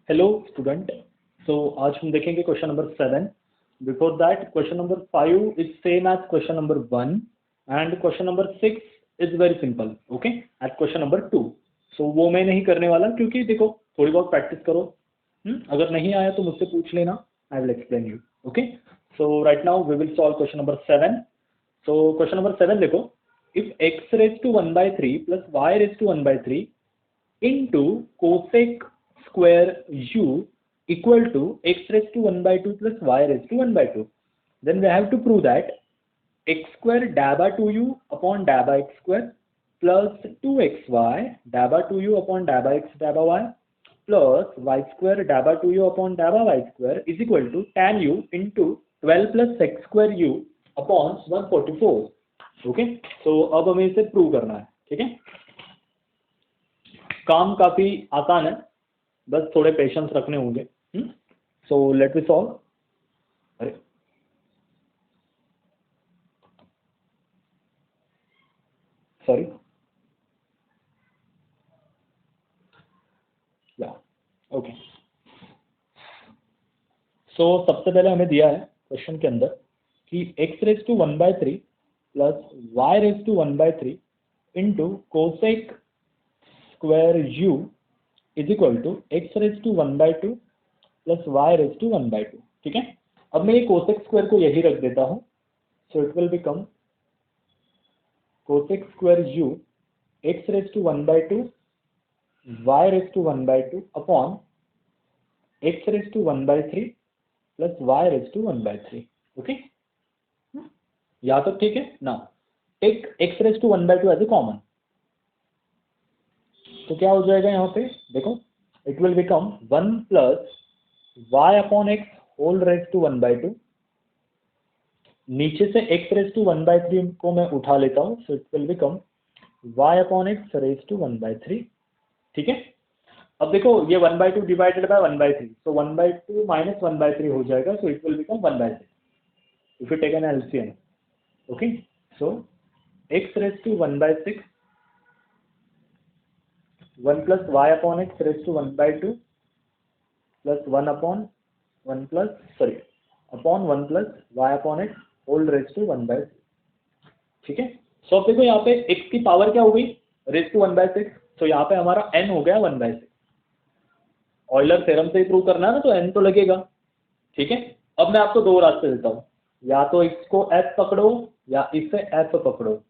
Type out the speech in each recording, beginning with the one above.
Hello student. सो आज हम देखेंगे question number 7। Before that question number 5 is same as question number 1 and question number 6 is very simple okay at question number 2। So वो मैं नहीं करने वाला क्योंकि देखो थोड़ी बहुत प्रैक्टिस करो। अगर नहीं आया तो मुझसे पूछ लेना, I will explain you okay. So right now we will solve question number 7। So question number 7 देखो, if x raise to 1/3 plus y raise to 1/3 into cosec square u equal to x raised to 1/2 plus y raised to 1/2, then we have to prove that x square dabba 2u upon dabba x square plus 2xy dabba 2u upon dabba x dabba y plus y square dabba 2u upon dabba y square is equal to tan u into 12 plus x square u upon 144। Okay, सो अब हमें इसे prove करना है। ठीक है, काम काफी आसान है, बस थोड़े पेशेंस रखने होंगे। So let me solve. अरे सॉरी, या ओके। सो सबसे पहले हमें दिया है क्वेश्चन के अंदर कि x raise to 1/3 plus y raise to 1/3 into cosec square u is equal to x raise to 1/2 plus y raise to 1/2। ठीक है, अब मैं ये कोसेक स्क्वायर को यही रख देता हूं। सो it will become cosec square u x raised to 1/2 y raised to 1/2 upon x raised to 1/3 plus y raised to 1/3। Okay, यहाँ तक ठीक है ना। Take x raised to 1/2 as a common, तो क्या हो जाएगा यहाँ पे देखो, it will become 1 plus y upon x whole raise to 1/2। नीचे से x रेज टू 1/3 को मैं उठा लेता हूँ, so it will become y upon x raise to 1/3। ठीक है, अब देखो ये 1/2 डिवाइडेड बाय 1/3, सो 1/2 माइनस 1/3 हो जाएगा, so it will become 1/6 if you take an LCM. Okay, so x raise to 1/6 1 plus y upon x raise to 1/2 plus 1 upon 1 plus sorry upon 1 plus y upon x whole raise to 1/6। ठीक है, सो अब देखो यहाँ पे x की power क्या हो गई, रेज टू 1/6, तो यहाँ पे हमारा n हो गया 1/6। ऑयलर थ्योरम से ही प्रूव करना है ना, तो n तो लगेगा। ठीक है, अब मैं आपको दो रास्ते देता हूँ, या तो इसको f पकड़ो या इसे f पकड़ो।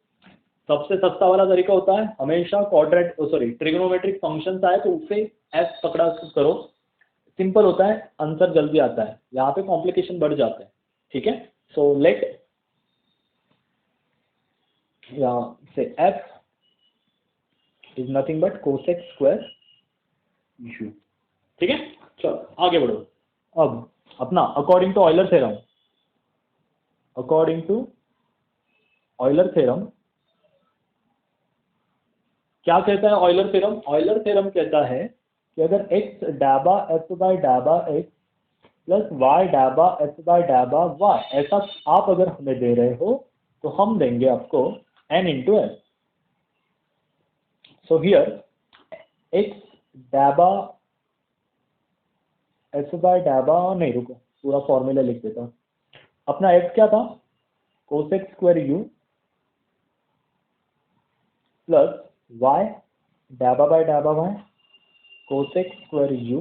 सबसे सस्ता वाला तरीका होता है हमेशा क्वाड्रेट ट्रिग्नोमेट्रिक फंक्शन आए तो उसे f पकड़ा करो, सिंपल होता है, आंसर जल्दी आता है। यहाँ पे कॉम्प्लिकेशन बढ़ जाता है। ठीक है, सो लेट से f is nothing but cosec square u। ठीक है, चलो आगे बढ़ो। अब अपना अकॉर्डिंग टू ऑयलर थ्योरम, क्या कहता है ऑयलर थ्योरम? ऑयलर थ्योरम कहता है कि अगर x डाबा f बाय डाबा x plus y dhaba f by dhaba y, ऐसा आप अगर हमें दे रहे हो तो हम देंगे आपको n into f। So here x डाबा f बाय डाबा, नहीं रुको पूरा फॉर्मूला लिख देता हूँ। अपना f क्या था, cosec square u plus y डाबा बाय डाबा y cosec square u,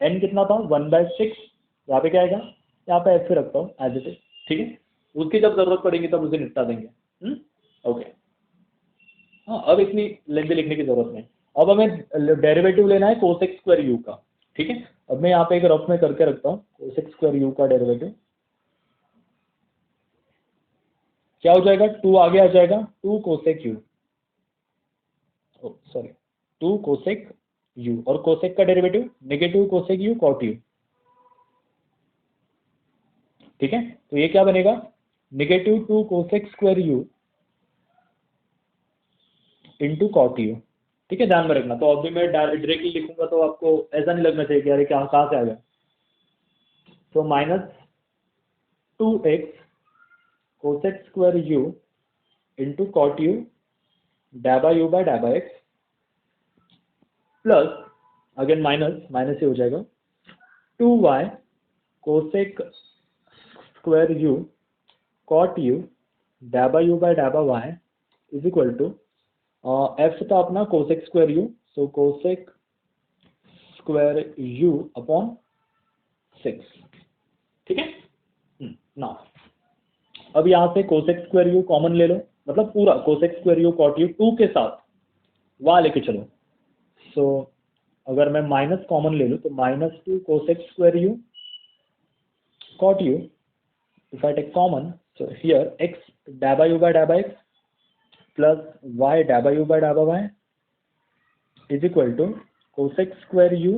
n कितना था 1/6। यहाँ पे क्या आएगा, यहाँ पे f रखता हूँ एज इट इज। ठीक है, उसकी जब जरूरत पड़ेगी तब उसे निपटा देंगे। ओके, हाँ अब इतनी लेंथी लिखने की जरूरत नहीं। अब हमें डेरिवेटिव लेना है कोसेक स्क्वायर u का। ठीक है, अब मैं यहाँ पे एक रफ में करके रखता हूँ, कोसेक स्क्वायर u का डेरिवेटिव क्या हो जाएगा, 2 आगे आ जाएगा, 2 cosec u, sorry 2 cosec u, और कोसेक का derivative negative cosec u cot u। ठीक है, तो ये क्या बनेगा, negative 2 cosec square u into cot u। ठीक है, ध्यान में रखना। तो अभी मैं डायरेक्टली लिखूंगा तो आपको ऐसा नहीं लगना चाहिए कि अरे क्या कहाँ से आ गया। तो minus 2x cosec square u into cot u डाबा u बाय डाबा x plus again minus minus ही हो जाएगा 2y cosec square u cot u dabba u by dabba y is equal to F था अपना cosec square u, so cosec square u upon 6. ठीक है ना. अब यहाँ से कोसेक स्क्वायर यू कॉमन ले लो, मतलब पूरा cosec square you cot you 2 के साथ वहाँ लेके चलो. सो अगर मैं माइनस कॉमन ले लूँ तो -2 cosec square you cot u, if I take common, so here x dabba u by dabba x plus y dabba u by dabba y is equal to cosec square u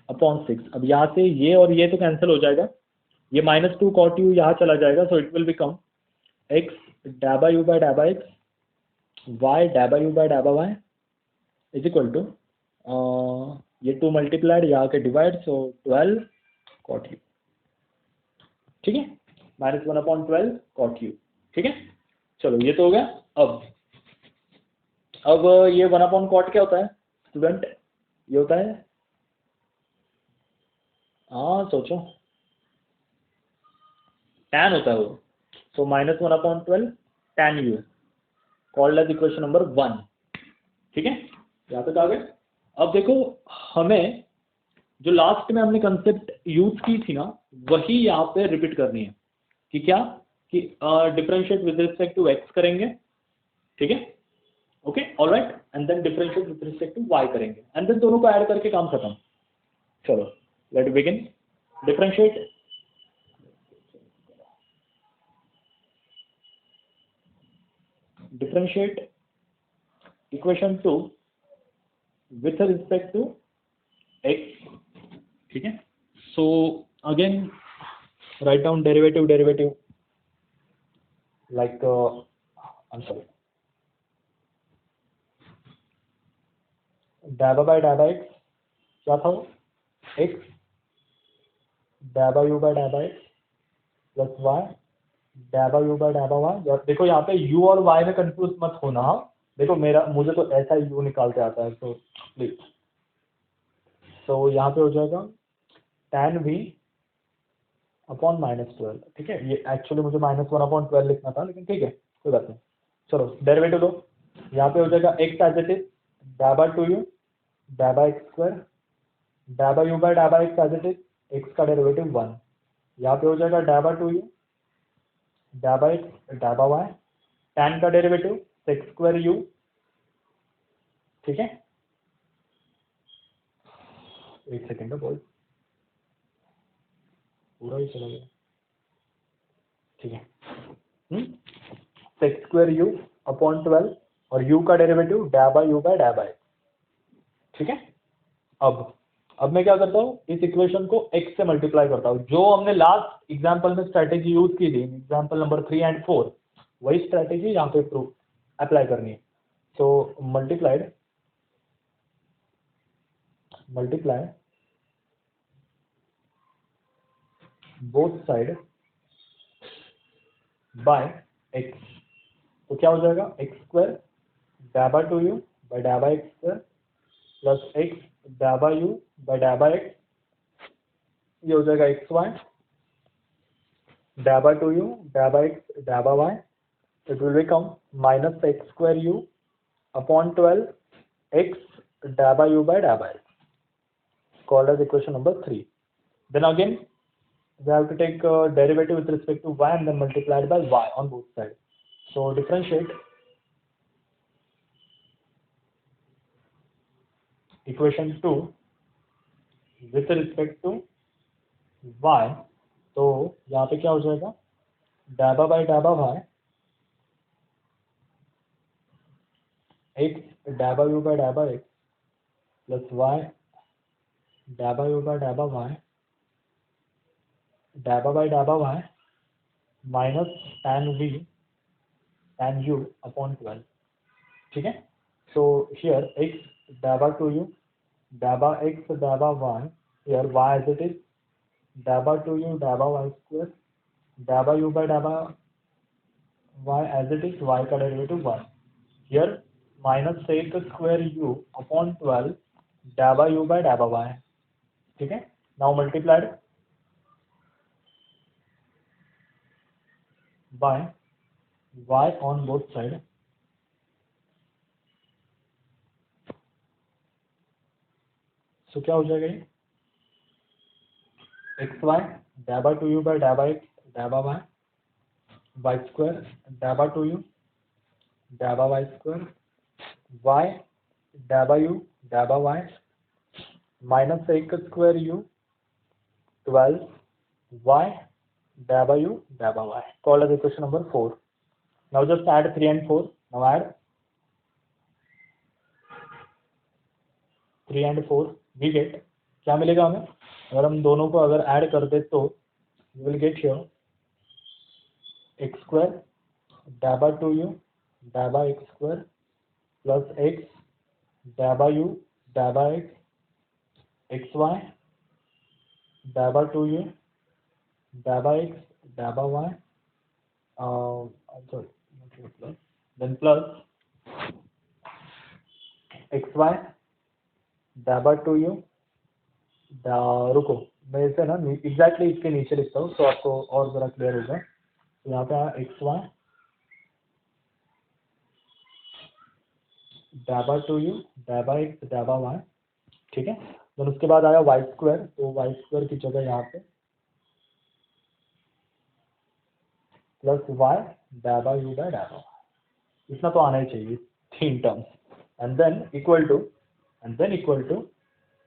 upon 6. अब यहाँ से ये और ये तो cancel हो जाएगा, ये -2 cot u यहाँ चला जाएगा, so it will become x dabba u by dabba x y dabba u by dabba y is equal to ये 2 मल्टीप्लाइड यहाँ के डिवाइड, so 12 cot u. ठीक है, -1/12 cot u. ठीक है, चलो ये तो हो गया. अब ये 1/cot क्या होता है स्टूडेंट? ये होता है, हाँ सोचो, tan होता है वो. So -1/12 tan u called as equation number 1. ठीक है, यहाँ तक आ गए. अब देखो, हमें जो लास्ट में हमने कंसेप्ट यूज की थी ना, वही यहाँ पे रिपीट करनी है. कि क्या, कि differentiate with respect to x करेंगे. ठीक है, okay, alright, and then differentiate with respect to y करेंगे, एंड देन दोनों को ऐड करके काम खत्म. चलो let begin. Differentiate equation 2 with respect to x. ठीक है, so again write down derivative like I'm sorry, dabba by dabba x क्या था वो, x dabba u by dabba x plus y dabba u by dabba y. देखो यहाँ पे u और y में कंफ्यूज मत होना. देखो मुझे तो ऐसा ही u निकालते आता है, तो प्लीज. तो यहाँ पे हो जाएगा tan v अपॉन -12. ठीक है, ये एक्चुअली मुझे -1/12 लिखना था, लेकिन ठीक है, कोई बात नहीं. चलो डेरिवेटिव लो. यहाँ पे हो जाएगा x as it is dabba 2u dabba x square dabba u by dabba x as it is x का डेरिवेटिव 1. यहाँ पे हो जाएगा dabba 2u dabba x dabba y tan का डेरिवेटिव sec स्क्वायर u. ठीक है, एक सेकेंड का बॉय, पूरा ही चला गया. ठीक है, sec स्क्वायर u अपॉन 12 और u का derivative dabba u by dabba x. ठीक है, अब मैं क्या करता हूँ, इस इक्वेशन को x से मल्टीप्लाई करता हूँ. जो हमने लास्ट एग्जांपल में स्ट्रैटेजी यूज की थी, एग्जांपल नंबर 3 एंड 4, वही स्ट्रैटेजी यहाँ पे अप्लाई करनी है. So multiply both side by x. तो क्या हो जाएगा, x square dabba 2u by dabba x square plus x dabba u by dabba x. ये हो जाएगा xy dabba 2u dabba x dabba y. It will become minus x square u upon 12 x dabba u by dabba x, called as equation number 3. Then again we have to take derivative with respect to y and then multiplied by y on both sides. So differentiate equation 2 with respect to y. तो यहाँ पे क्या हो जाएगा, dabba by dabba y x dabba u by dabba x plus y dabba u by dabba y dabba by dabba y minus tan v tan u upon 12. ठीक है, so here x dabba 2u dabba x dabba y, here y as it is dabba 2u dabba y square dabba u by dabba y as it is y का derivative 1. here minus sec square u upon 12 dabba u by dabba y. ठीक है, now multiplied by y on both side, so क्या हो जाएगा ये x y डैबा two u by डैबा x डैबा वाई वाई स्क्वायर डैबा टू यू डैबा वाई स्क्वायर वाई डैबा यू डैबा y minus x square u 12 y daba u daba y, called as equation number 4. Now just add 3 and 4. Now add 3 and 4. We get क्या मिलेगा हमें अगर हम दोनों को अगर ऐड कर दे तो you will get here x square daba 2u daba x square plus x daba u daba x xy daba 2u daba x daba y I'm sorry, plus, then plus xy daba 2u रुको मैं इसे ना exactly इसके नीचे लिखता हूँ तो आपको और ज़रा क्लियर होगा। तो यहाँ पे आया एक्स वाई डैबा टू यू डैबा एक्स डैबा वाई, ठीक है। then उसके बाद आया वाई स्क्वायर, तो वाई स्क्वायर की जगह यहाँ पे प्लस वाई डैबा यू बाय डैबा वाई, इतना तो आना ही चाहिए 3 terms. And then equal to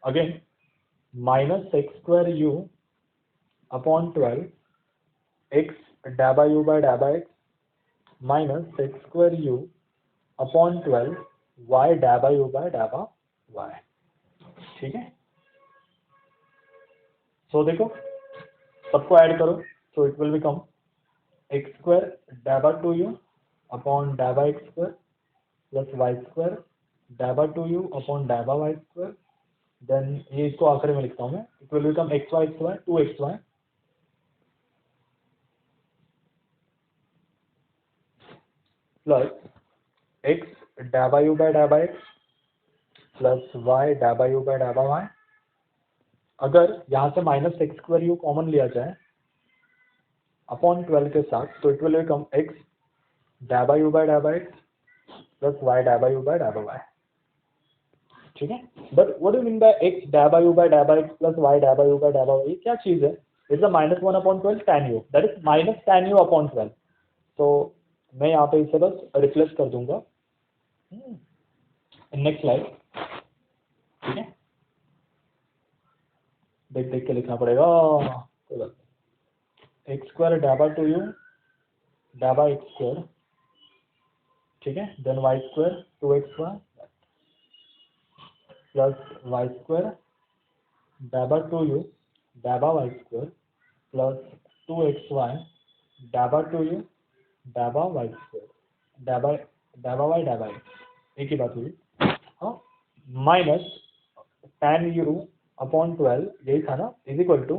again minus x square u upon 12 x डैबा यू बाय डैबा x minus x square u upon 12 y डैबा यू बाय डैबा वाई, ठीक है। सो देखो सबको ऐड करो, so it will become x square डैबा टू यू अपॉन डैबा x square plus y square डैबा टू यू अपॉन डैबा वाई स्क्वायर, देन ये इसको आखिरी में लिखता हूँ मैं, it will become x y square 2xy plus x डैबा यू बाय डैबा एक्स प्लस वाई डैबा यू बाय डैबा वाई। अगर यहाँ से minus x square u common लिया जाए अपॉन 12 के साथ, तो इट विल बिकम एक्स डैबा यू बाय डैबा एक्स प्लस वाई डैबा यू बाय डैबा वाई, ठीक है। But what do you mean by x डैबा यू बाय डैबा एक्स प्लस वाई डैबा यू बाय डैबा वाई, क्या चीज़ है? It's a -1 upon 12 tan u, that is minus tan u upon 12। तो मैं यहाँ पे इसे बस रिप्लेस कर दूंगा नेक्स्ट स्लाइड, ठीक है। देख देख के लिखना पड़ेगा, कोई बात नहीं। एक्स स्क्वायर डैबा टू यू डैबा एक्स स्क्वायर, ठीक है, then y square 2xy plus y square डैबा टू यू डैबा वाई स्क्वायर प्लस 2xy डैबा टू यू डैबा वाई स्क्वायर डैबा डैबा वाई डैबा एक्स, एक ही बात हुई, हाँ, माइनस tan u अपॉन 12 यही था ना, is equal to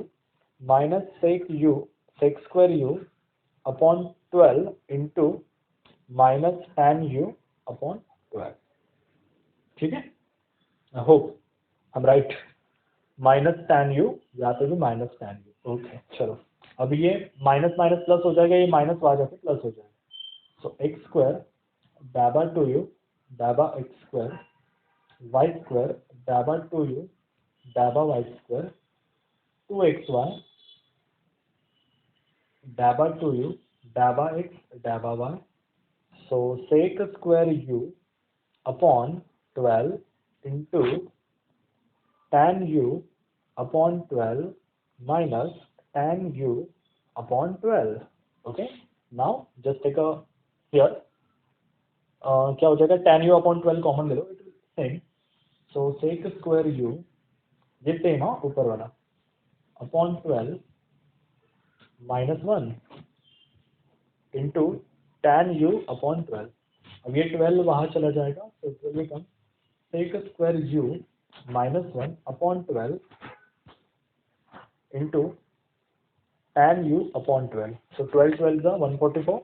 minus sec square u upon 12 into minus tan u upon 12, ठीक है। I hope I am right, minus tan u, यहाँ पे भी माइनस tan u, ओके। चलो अब ये माइनस माइनस प्लस हो जाएगा, ये माइनस आ जाके प्लस हो जाएगा। सो एक्स स्क्वायर डैबा टू यू डैबा एक्स स्क्वायर वाई स्क्वायर डैबा टू यू डैबा वाई स्क्वायर 2xy डैबा टू यू डैबा एक्स डैबा y, so sec square u upon 12 into tan u upon 12 minus tan u upon 12, okay। now just take a here क्या हो जाएगा, tan u upon 12 common ले लो, it is same, so sec square u ये same है ऊपर वाला upon 12 minus 1 into tan u upon 12, अब ये 12 वहाँ चला जाएगा, तो it will become sec square u minus 1 upon 12 into tan u upon 12, so 12 12 is 144,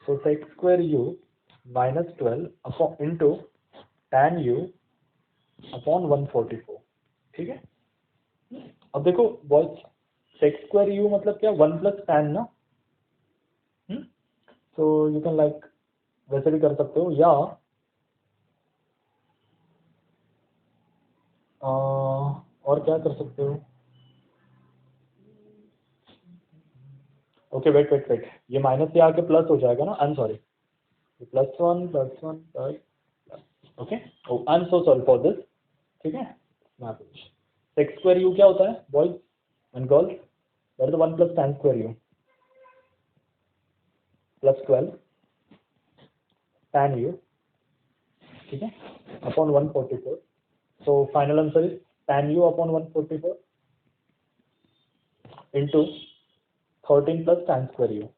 so sec square u minus 12 upon into tan u upon 144, ठीक है। अब देखो बॉयज सेक स्क्वायर यू मतलब क्या 1 प्लस tan ना, तो यू कैन लाइक वैसे भी कर सकते हो, या और क्या कर सकते हो, ओके वेट वेट वेट, ये माइनस से आके प्लस हो जाएगा ना, I am sorry, +1 +1 okay, I am so sorry for this, ठीक है। सेक स्क्वायर यू क्या होता है boys and girls, that is 1 plus tan square u +12 tan u, ठीक है, upon 144, so final answer is tan u upon 144 into 13 plus tan square u.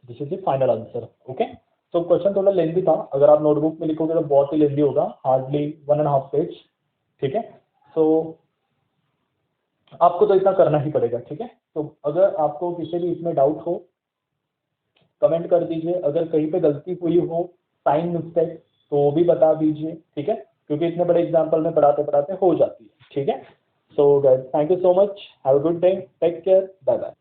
This is the final answer. Okay. So question थोड़ा लेंदी था, अगर आप notebook में लिखोगे तो बहुत ही लेंदी होगा, हार्डली 1.5 पेज, ठीक है। सो आपको तो इतना करना ही पड़ेगा, ठीक है। तो अगर आपको किसी भी इसमें डाउट हो कमेंट कर दीजिए, अगर कहीं पे गलती हुई हो साइन मिस्टेक तो वो भी बता दीजिए, ठीक है, क्योंकि इतने बड़े एग्जाम्पल में पढ़ाते पढ़ाते हो जाती है, ठीक है। So guys thank you so much, have a good day, take care, bye bye.